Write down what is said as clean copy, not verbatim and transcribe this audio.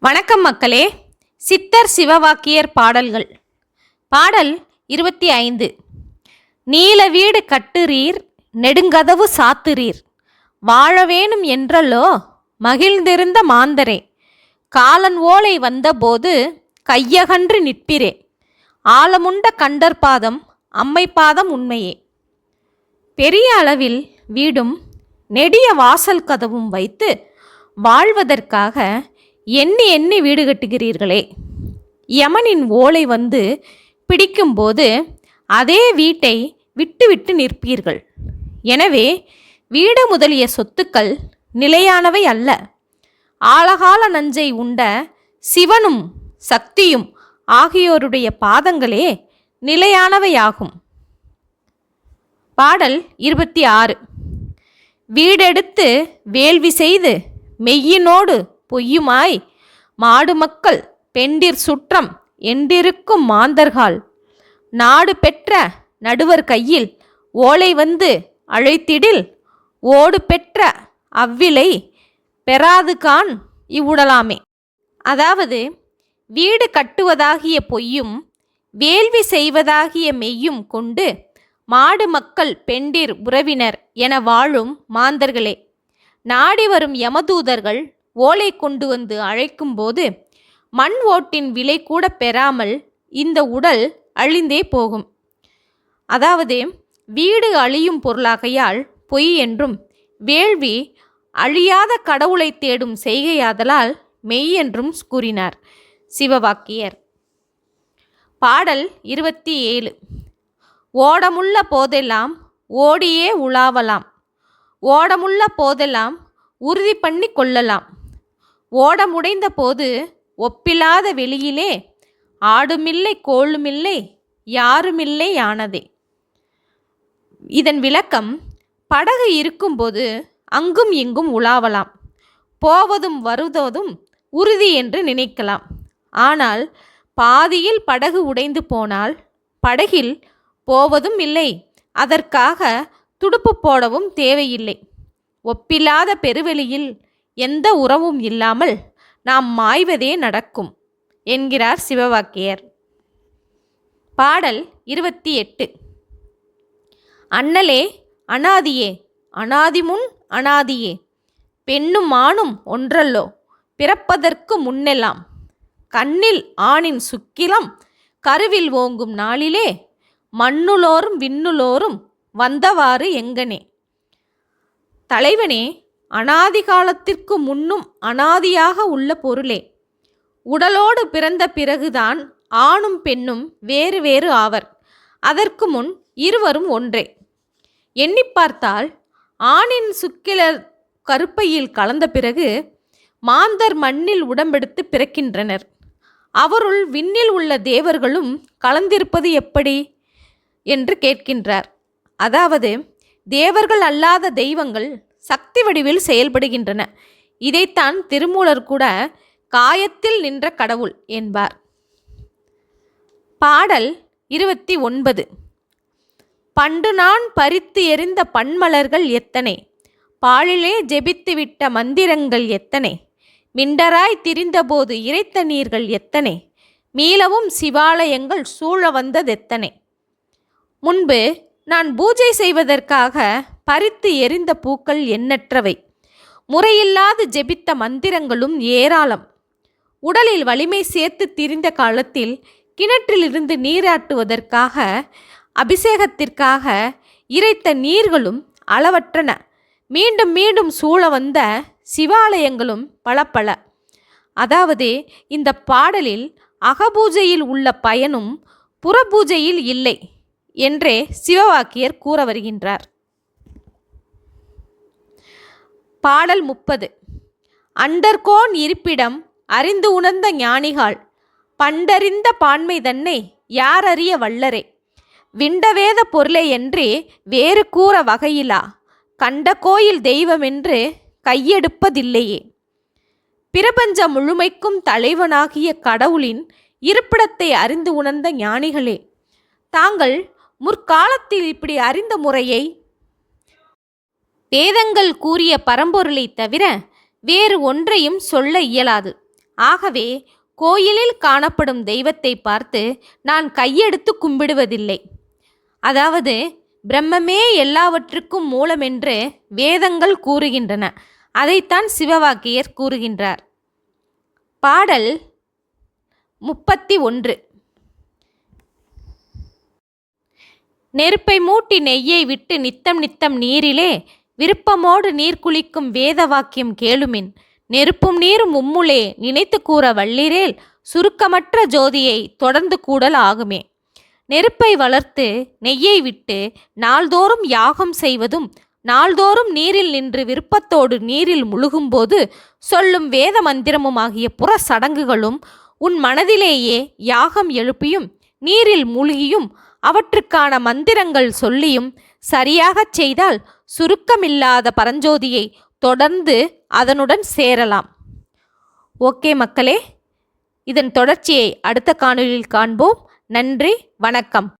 வணக்கம் மக்களே. சித்தர் சிவவாக்கியர் பாடல்கள். பாடல் 25. நீல வீடு கட்டுறீர், நெடுங்கதவு சாத்துறீர், வாழவேணும் என்றல்லோ மகிழ்ந்திருந்த மாந்தரே, காலன் ஓலை வந்தபோது கையகன்று நிற்பிரே, ஆலமுண்ட கண்டர் பாதம் அம்மை பாதம் உண்மையே. பெரிய அளவில் வீடும் நெடிய வாசல் கதவும் வைத்து வாழ்வதற்காக எண்ணி எண்ணி வீடு கட்டுகிறீர்களே. யமனின் ஓலை வந்து பிடிக்கும்போது அதே வீட்டை விட்டு விட்டு நிற்பீர்கள். எனவே வீடு முதலிய சொத்துக்கள் நிலையானவை அல்ல. ஆழகால நஞ்சை உண்ட சிவனும் சக்தியும் ஆகியோருடைய பாதங்களே நிலையானவையாகும். பாடல் 26. வீடெடுத்து வேள்வி செய்து மெய்யினோடு பொய்யுமாய் மாடு மக்கள் பெண்டிர் சுற்றம் என்றிருக்கும் மாந்தர்கள், நாடு பெற்ற நடுவர் கையில் ஓலை வந்து அழைத்திடில், ஓடு பெற்ற அவ்விலை பெறாதுகான் இவ்வுடலாமே. அதாவது வீடு கட்டுவதாகிய பொய்யும் வேள்வி செய்வதாகிய மெய்யும் கொண்டு மாடு மக்கள் பெண்டிர் உறவினர் என வாழும் மாந்தர்களே, நாடி வரும் யமதூதர்கள் ஓலை கொண்டு வந்து அழைக்கும்போது மண் ஓட்டின் விலை கூட பெறாமல் இந்த உடல் அழிந்தே போகும். அதாவது வீடு அழியும் பொருளாகையால் பொய் என்றும், வேள்வி அழியாத கடவுளை தேடும் செய்கையாதலால் மெய் என்றும் கூறினார் சிவவாக்கியர். பாடல் 27. ஓடமுள்ள போதெல்லாம் ஓடியே உலாவலாம், ஓடமுள்ள போதெல்லாம் உறுதி பண்ணி கொள்ளலாம், ஓடமுடைந்த போது ஒப்பில்லாத வெளியிலே ஆடுமில்லை கோளுமில்லை யாருமில்லை யானதே. இதன் விளக்கம், படகு இருக்கும்போது அங்கும் இங்கும் உலாவலாம், போவதும் வருவதும் உறுதி என்று நினைக்கலாம். ஆனால் பாதியில் படகு உடைந்து போனால் படகில் போவதும் இல்லை, அதற்காக துடுப்பு போடவும் தேவையில்லை. ஒப்பில்லாத பெருவெளியில் எந்த உறவும் இல்லாமல் நாம் மாய்வதே நடக்கும் என்கிறார் சிவவாக்கியர். பாடல் 28. அண்ணலே அனாதியே, அனாதிமுன் அனாதியே, பெண்ணும் ஆணும் ஒன்றல்லோ பிறப்பதற்கு முன்னெல்லாம், கண்ணில் ஆணின் சுக்கிலம் கருவில் ஓங்கும் நாளிலே, மண்ணுளோரும் விண்ணுளோரும் வந்தவாறு எங்கனே. தலைவனே, அனாதி காலத்திற்கு முன்னும் அனாதியாக உள்ள பொருளே, உடலோடு பிறந்த பிறகுதான் ஆணும் பெண்ணும் வேறு வேறு ஆவர், அதற்கு முன் இருவரும் ஒன்றே. எண்ணி பார்த்தால் ஆணின் சுக்கில கருப்பையில் கலந்த பிறகு மாந்தர் மண்ணில் உடம்பெடுத்து பிறக்கின்றனர். அவருள் விண்ணில் உள்ள தேவர்களும் கலந்திருப்பது எப்படி என்று கேட்கின்றார். அதாவது தேவர்கள் அல்லாத தெய்வங்கள் சக்தி வடிவில் செயல்படுகின்றன. இதைத்தான் திருமூலர் கூட காயத்தில் நின்ற கடவுள் என்பார். பாடல் 29. பண்டு நான் பறித்து எறிந்த பன்மலர்கள் எத்தனை, பாலிலே ஜெபித்துவிட்ட மந்திரங்கள் எத்தனை, மிண்டராய் திரிந்தபோது இறைத்த நீர்கள் எத்தனை, மீளவும் சிவாலயங்கள் சூழ வந்ததெத்தனை. முன்பு நான் பூஜை செய்வதற்காக பறித்து எறிந்த பூக்கள் எண்ணற்றவை, முறையில்லாது ஜெபித்த மந்திரங்களும் ஏராளம். உடலில் வலிமை சேர்த்து திரிந்த காலத்தில் கிணற்றிலிருந்து நீராட்டுவதற்காக அபிஷேகத்திற்காக இறைத்த நீர்களும் அளவற்றன. மீண்டும் மீண்டும் சூழ வந்த சிவாலயங்களும் பல பல. அதாவது இந்த பாடலில் அகபூஜையில் உள்ள பயனும் புறபூஜையில் இல்லை என்றே சிவவாக்கியர் கூற வருகின்றார். பாடல் 30. அண்டர்கோன் இருப்பிடம் அறிந்து உணர்ந்த ஞானிகள், பண்டறிந்த பான்மை தன்னை யார் அறிய வல்லரே, விண்டவேத பொருளை என்றே வேறு கூற வகையிலா, கண்ட கோயில் தெய்வமென்று கையெடுப்பதில்லையே. பிரபஞ்ச முழுமைக்கும் தலைவனாகிய கடவுளின் இருப்பிடத்தை அறிந்து உணர்ந்த ஞானிகளே, தாங்கள் முற்காலத்தில் இப்படி அறிந்த முறையை வேதங்கள் கூறிய பரம்பொருளை தவிர வேறு ஒன்றையும் சொல்ல இயலாது. ஆகவே கோயிலில் காணப்படும் தெய்வத்தை பார்த்து நான் கையெடுத்து கும்பிடுவதில்லை. அதாவது பிரம்மமே எல்லாவற்றுக்கும் மூலமென்று வேதங்கள் கூறுகின்றன. அதைத்தான் சிவவாக்கியர் கூறுகின்றார். பாடல் 31. நெருப்பை மூட்டி நெய்யை விட்டு நித்தம் நித்தம் நீரிலே விருப்பமோடு நீர் குளிக்கும் வேத வாக்கியம் கேளுமின். நெருப்பும் நீரும் உம்முளே நினைத்து கூற வள்ளிரேல் சுருக்கமற்ற ஜோதியை தொடர்ந்து கூடல் ஆகுமே. நெருப்பை வளர்த்து நெய்யை விட்டு நாள்தோறும் யாகம் செய்வதும் நாள்தோறும் நீரில் நின்று விருப்பத்தோடு நீரில் முழுகும்போது சொல்லும் வேத மந்திரமும் ஆகிய புற சடங்குகளும் உன் மனதிலேயே யாகம் எழுப்பியும் நீரில் மூழ்கியும் அவற்றுக்கான மந்திரங்கள் சொல்லியும் சரியாகச் செய்தால் சுருக்கமில்லாத பரஞ்சோதியை தொடர்ந்து அதனுடன் சேரலாம். ஓகே மக்களே, இதன் தொடர்ச்சியை அடுத்த காணொளியில் காண்போம். நன்றி, வணக்கம்.